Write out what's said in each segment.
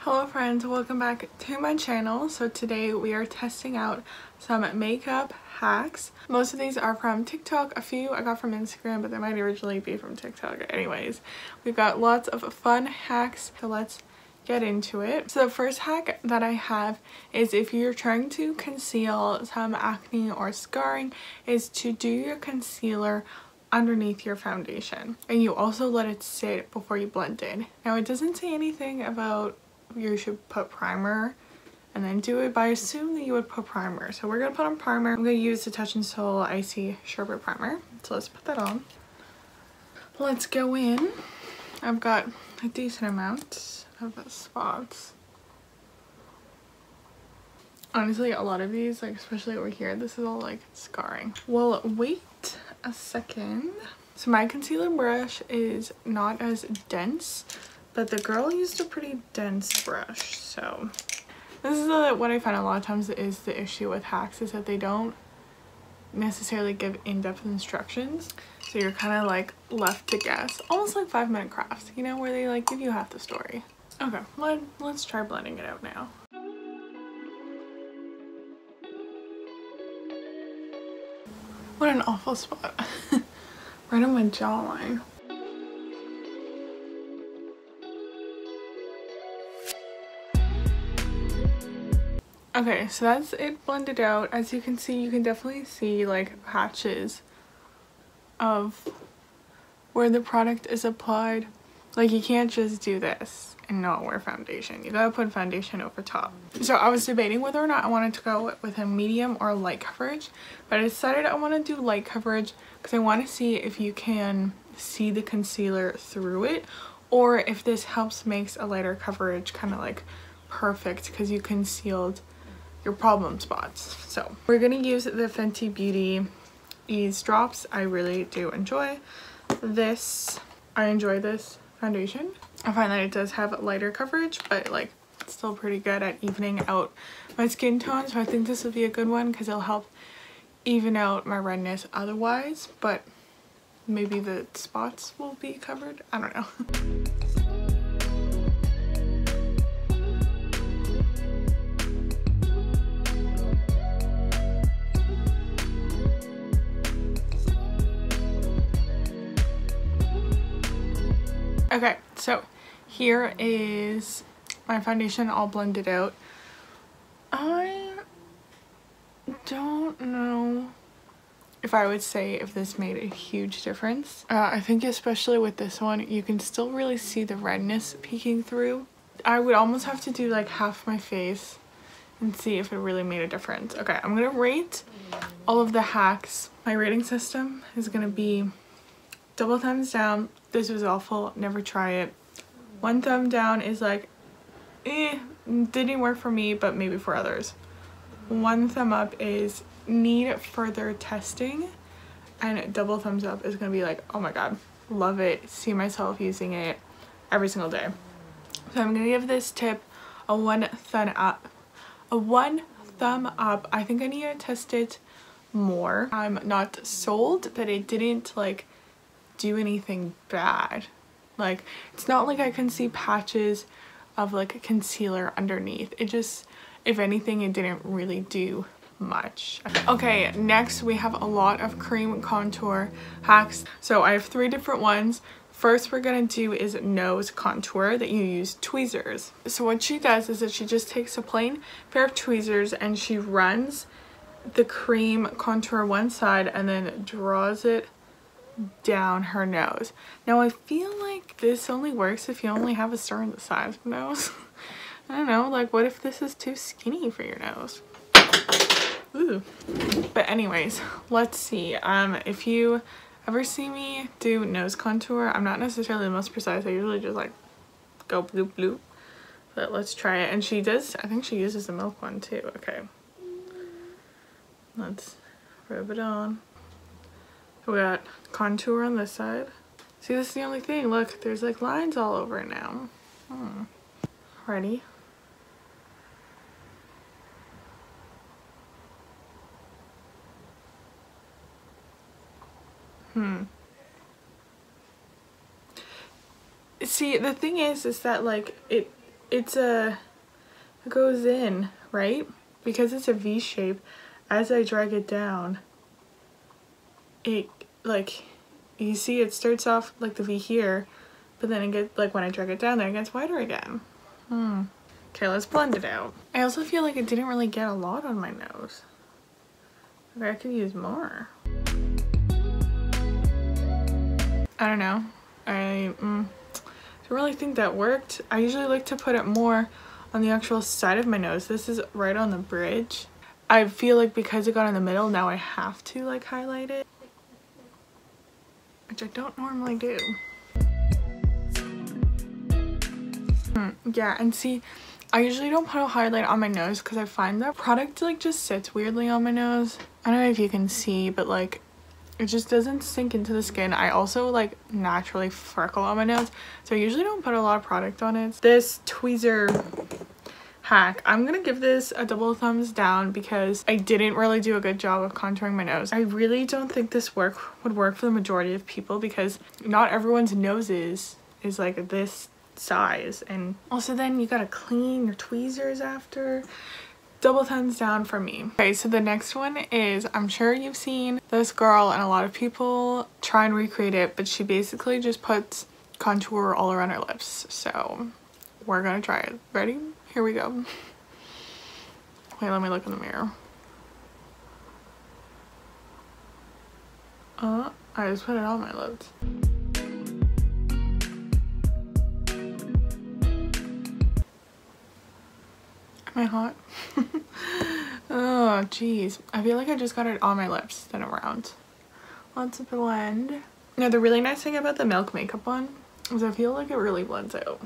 Hello friends, welcome back to my channel. So today we are testing out some makeup hacks. Most of these are from TikTok, a few I got from Instagram, but they might originally be from TikTok. Anyways, we've got lots of fun hacks, so let's get into it. So the first hack that I have is if you're trying to conceal some acne or scarring, is to do your concealer underneath your foundation, and you also let it sit before you blend it. Now it doesn't say anything about you should put primer and then do it, but I assume that you would put primer. So we're gonna put on primer. I'm gonna use the Touch in Sol Icy Sherbet Primer. So let's put that on. Let's go in. I've got a decent amount of spots. Honestly, a lot of these, like especially over here, this is all like scarring. Well, wait a second. So my concealer brush is not as dense, but the girl used a pretty dense brush. So this is what I find a lot of times is the issue with hacks, is that they don't necessarily give in-depth instructions. So you're kind of like left to guess, almost like 5-minute crafts, you know, where they like give you half the story. Okay, let's try blending it out now. What an awful spot. Right on my jawline. Okay, so that's it blended out. As you can see, you can definitely see like patches of where the product is applied. Like you can't just do this and not wear foundation. You gotta put foundation over top. So I was debating whether or not I wanted to go with a medium or light coverage, but I decided I want to do light coverage because I want to see if you can see the concealer through it, or if this helps makes a lighter coverage kind of like perfect because you concealed your problem spots. So we're gonna use the Fenty Beauty Ease Drops. I really do enjoy this. I enjoy this foundation. I find that it does have lighter coverage, but like it's still pretty good at evening out my skin tone. So I think this will be a good one because it'll help even out my redness otherwise, but maybe the spots will be covered. I don't know. Okay, so here is my foundation all blended out. I don't know if I would say if this made a huge difference. I think especially with this one, you can still really see the redness peeking through. I would almost have to do like half my face and see if it really made a difference. Okay, I'm gonna rate all of the hacks. My rating system is gonna be double thumbs down, this was awful, never try it. 1 thumb down is like, didn't work for me, but maybe for others. 1 thumb up is need further testing, and double thumbs up is gonna be like, oh my god, love it, see myself using it every single day. So I'm gonna give this tip a 1 thumb up. A 1 thumb up. I think I need to test it more. I'm not sold, but it didn't like do anything bad. Like it's not like I can see patches of like concealer underneath. It just, if anything, it didn't really do much. Okay, next we have a lot of cream contour hacks. So I have 3 different ones. First we're gonna do is nose contour, that you use tweezers. So what she does is that she just takes a plain pair of tweezers and she runs the cream contour one side and then draws it down her nose. Now I feel like this only works if you only have a certain size of nose. I don't know, like what if this is too skinny for your nose? Ooh. But anyways, let's see. If you ever see me do nose contour, I'm not necessarily the most precise. I usually just like go bloop bloop. But let's try it. And she does, I think she uses the milk one too. Okay. Let's rub it on. We got contour on this side. See, this is the only thing. Look, there's like lines all over it now. Ready? See, the thing is that like it it goes in, right? Because it's a V shape, as I drag it down, it, like, you see it starts off like the V here, but then it gets, like, when I drag it down there, it gets wider again. Okay, let's blend it out. I also feel like it didn't really get a lot on my nose. Maybe I could use more. I don't know. I don't really think that worked. I usually like to put it more on the actual side of my nose. This is right on the bridge. I feel like because it got in the middle, now I have to like highlight it, which I don't normally do. Yeah, and see, I usually don't put a highlight on my nose because I find that product like just sits weirdly on my nose. I don't know if you can see, but like it just doesn't sink into the skin. I also like naturally freckle on my nose, so I usually don't put a lot of product on it. This tweezer hack, I'm gonna give this a double thumbs down because I didn't really do a good job of contouring my nose. I really don't think this would work for the majority of people because not everyone's noses is like this size, and also then you gotta clean your tweezers after. Double thumbs down for me. Okay, so the next one is, I'm sure you've seen this girl and a lot of people try and recreate it, but she basically just puts contour all around her lips. So we're gonna try it. Ready? Here we go. Wait, let me look in the mirror. I just put it on my lips. Am I hot? Oh, jeez. I feel like I just got it on my lips, then around. Let's blend. Now, the really nice thing about the Milk Makeup one is I feel like it really blends out.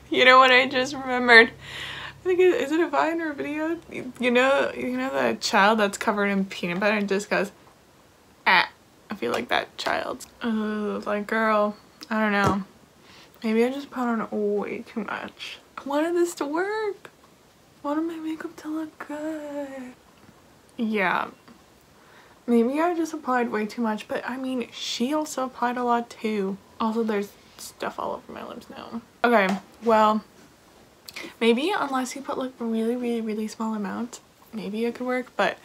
You know what I just remembered? I think is it a Vine or a video? You know the child that's covered in peanut butter and just goes, ah. I feel like that child. Oh, like, girl, I don't know. Maybe I just put on way too much. I wanted this to work. I wanted my makeup to look good. Yeah. Maybe I just applied way too much, but I mean, she also applied a lot too. Also, there's stuff all over my lips now. Okay, well, maybe unless you put like a really small amount, maybe it could work, but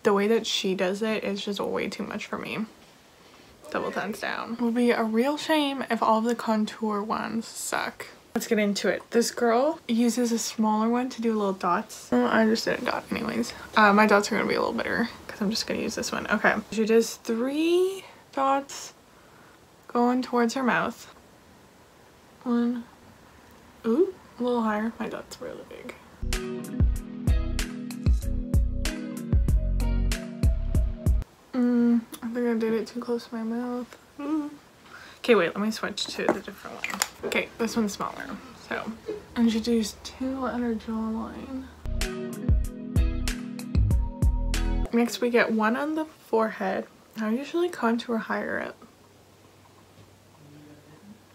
the way that she does it is just way too much for me. Double thumbs down. It would be a real shame if all of the contour ones suck. Let's get into it. This girl uses a smaller one to do little dots. Oh, I just did a dot anyways. My dots are gonna be a little better because I'm just gonna use this one. Okay, she does 3 dots going towards her mouth. 1. Ooh, a little higher. My dot's really big. I think I did it too close to my mouth. Okay, wait, let me switch to the different one. Okay, this one's smaller. So, introduce 2 under jawline. Next, we get 1 on the forehead. I usually contour higher up,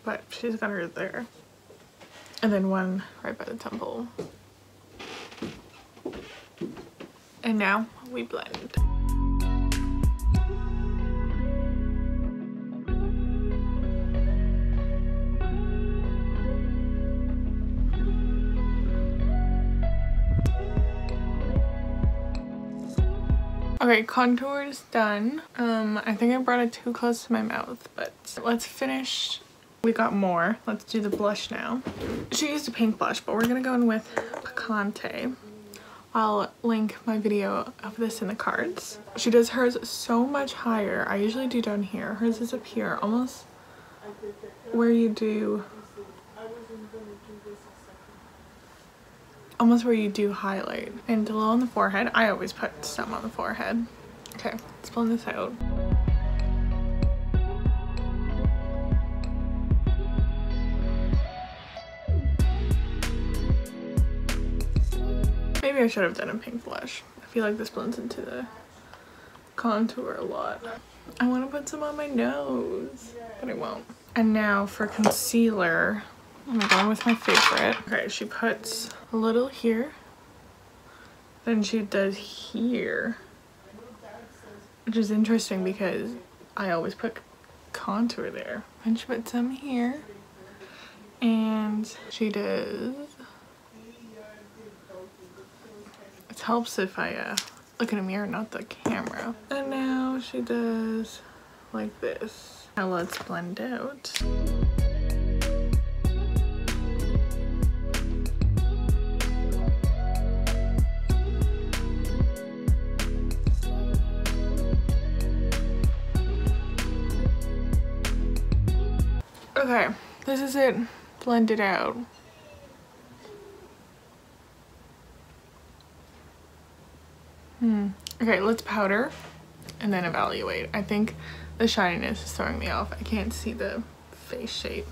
but she's got her there. And then 1 right by the temple. And now we blend. Okay, contour is done. I think I brought it too close to my mouth, but let's finish. We got more. Let's do the blush now. She used a pink blush, but we're gonna go in with Picante. I'll link my video of this in the cards. She does hers so much higher. I usually do down here. Hers is up here, almost where you do highlight. And a little on the forehead. I always put some on the forehead. Okay, let's blend this out. Maybe I should have done a pink blush. I feel like this blends into the contour a lot. I want to put some on my nose, but I won't. And now for concealer, I'm going with my favorite. Okay, she puts a little here, then she does here, which is interesting because I always put contour there. And she put some here. And she does... It helps if I look in a mirror, not the camera. And now she does like this. Now let's blend out. Okay, this is it blended out. Okay, let's powder and then evaluate. I think the shininess is throwing me off. I can't see the face shape.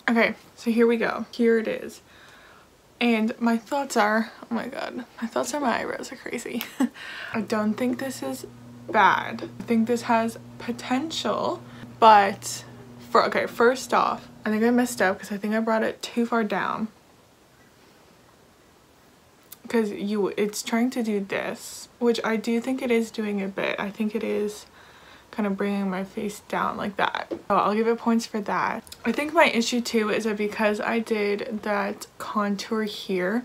Okay, so here we go. Here it is. And my thoughts are, oh my god, my thoughts are my eyebrows are crazy. I don't think this is bad. I think this has potential, but okay, first off, I think I messed up because I think I brought it too far down. Because it's trying to do this, which I do think it is doing a bit. I think it is kind of bringing my face down like that. Oh, I'll give it points for that. I think my issue too is that because I did that contour here,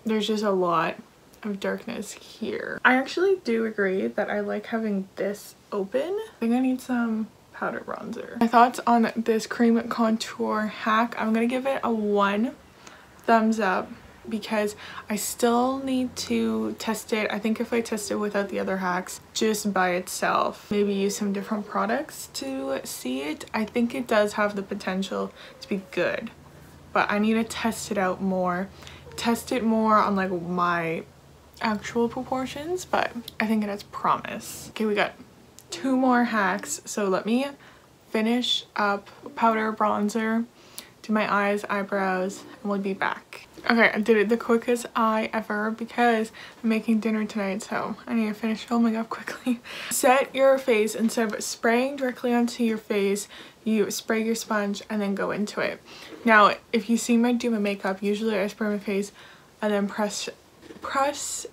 there's just a lot of darkness here. I actually do agree that I like having this open. I think I need some powder bronzer. My thoughts on this cream contour hack, I'm gonna give it a 1 thumbs up because I still need to test it. I think if I test it without the other hacks, just by itself, maybe use some different products to see it, I think it does have the potential to be good, but I need to test it out more, test it more on like my actual proportions, but I think it has promise. Okay, we got 2 more hacks, so let me finish up powder, bronzer, do my eyes, eyebrows, and we'll be back. Okay, I did it the quickest eye ever because I'm making dinner tonight, so I need to finish filming up quickly. Set your face, instead of spraying directly onto your face, you spray your sponge and then go into it. Now, if you see me do my makeup, usually I spray my face and then press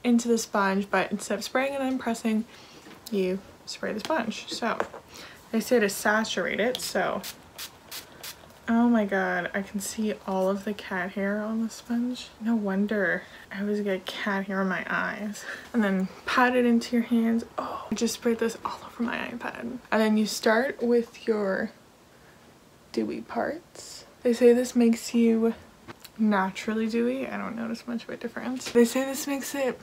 into the sponge, but instead of spraying and then pressing, you spray the sponge. So they say to saturate it, so oh my god, I can see all of the cat hair on the sponge. No wonder I always get cat hair on my eyes. And then pat it into your hands. Oh, I just sprayed this all over my iPad. And then you start with your dewy parts. They say this makes you naturally dewy. I don't notice much of a difference. They say this makes your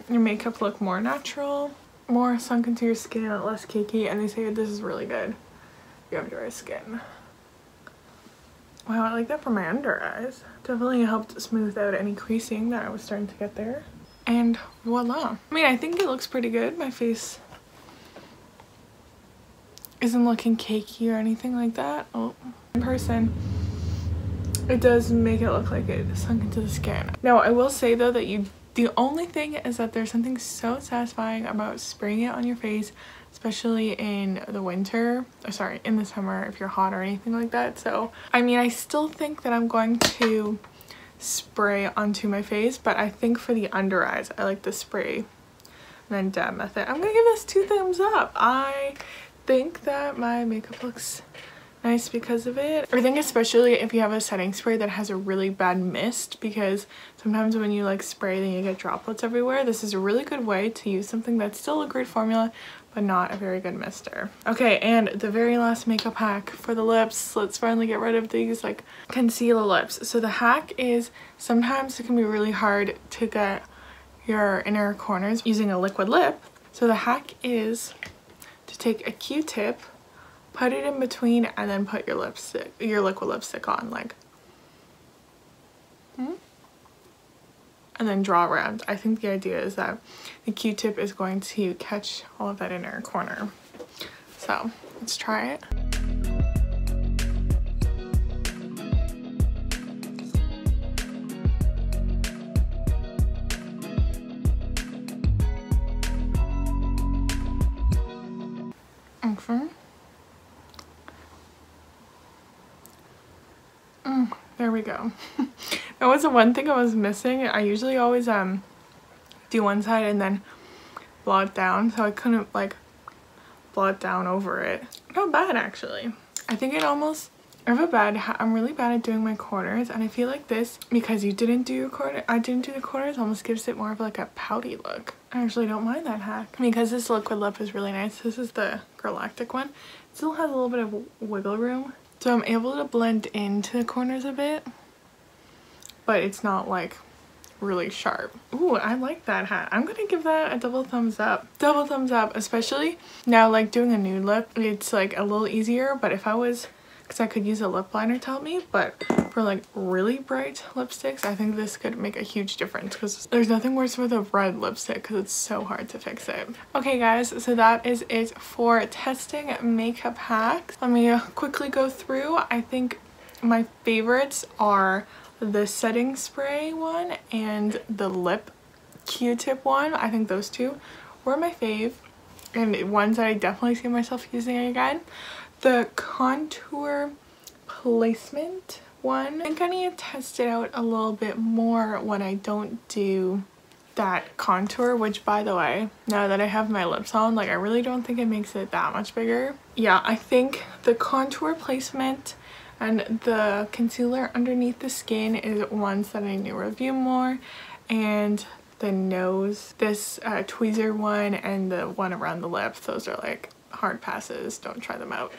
makeup look more natural, more sunk into your skin, less cakey, and they say this is really good if you have dry skin. Wow, I like that for my under eyes. Definitely helped smooth out any creasing that I was starting to get there. And voila. I mean, I think it looks pretty good. My face isn't looking cakey or anything like that. Oh, in person, it does make it look like it sunk into the skin. Now, I will say though that the only thing is that there's something so satisfying about spraying it on your face, especially in the winter, or sorry, in the summer if you're hot or anything like that. So, I mean, I still think that I'm going to spray onto my face, but I think for the under eyes, I like the spray and then dab method. I'm gonna give this 2 thumbs up. I think that my makeup looks nice because of it. I think especially if you have a setting spray that has a really bad mist, because sometimes when you like spray then you get droplets everywhere. This is a really good way to use something that's still a great formula but not a very good mister. Okay, and the very last makeup hack for the lips. Let's finally get rid of these like concealer lips. So the hack is sometimes it can be really hard to get your inner corners using a liquid lip. So the hack is to take a Q-tip, put it in between, and then put your liquid lipstick on, like, and then draw around. I think the idea is that the Q-tip is going to catch all of that inner corner. So let's try it. Okay. There we go. That was the one thing I was missing. I usually always do one side and then blot it down, so I couldn't like blot down over it. Not bad actually. I think it almost, I'm really bad at doing my corners, and I feel like this, because you didn't do your corner, I didn't do the corners, almost gives it more of like a pouty look. I actually don't mind that hack because this liquid lip is really nice. This is the Galactic one. It still has a little bit of wiggle room, so I'm able to blend into the corners a bit, but it's not like really sharp. Ooh, I like that hat. I'm gonna give that a double thumbs up. Double thumbs up, especially now like doing a nude lip. It's like a little easier, but if I was, because I could use a lip liner to help me, but for like really bright lipsticks, I think this could make a huge difference because there's nothing worse with a red lipstick because it's so hard to fix it. Okay guys, so that is it for testing makeup hacks. Let me quickly go through. I think my favorites are the setting spray one and the lip Q-tip one. I think those two were my fave and ones that I definitely see myself using again. The contour placement one, I think I need to test it out a little bit more when I don't do that contour, which by the way, now that I have my lips on, like I really don't think it makes it that much bigger. Yeah, I think the contour placement and the concealer underneath the skin is ones that I need to review more, and the nose, this tweezer one and the one around the lips, those are like hard passes. Don't try them out.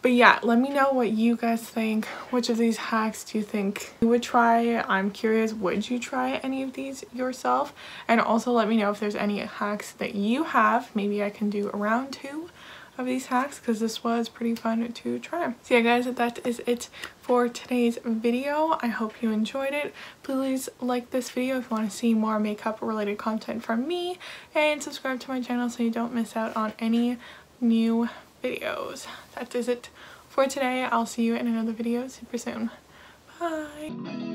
But yeah, let me know what you guys think. Which of these hacks do you think you would try? I'm curious, would you try any of these yourself? And also let me know if there's any hacks that you have. Maybe I can do a round 2 of these hacks because this was pretty fun to try. So yeah guys, that is it for today's video. I hope you enjoyed it. Please like this video if you want to see more makeup related content from me, and subscribe to my channel so you don't miss out on any new videos. That is it for today. I'll see you in another video super soon. Bye.